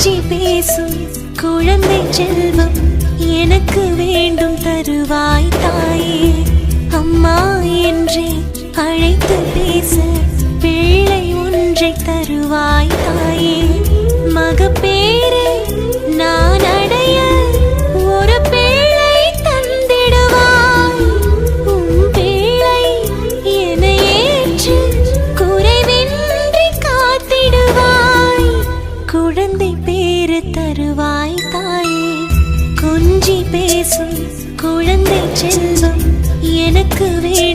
கொஞ்சி பேசும் குழந்தை செல்வம் எனக்கு வேண்டும் தருவாய் தாயே. அம்மா என்றே அழைத்து பேச பிள்ளை ஒன்றை தருவாய் தாயே. மகப்பேரை நான் அடைய ஒரு பிள்ளை தந்திடுவாய். உன் பிள்ளை என ஏற்று குறைவின்றி காத்திடுவாய். குழந்தை பேரு தருவாய் தாயே. கொஞ்சி பேசும் குழந்தை செல்வம் எனக்கு வேண்டும்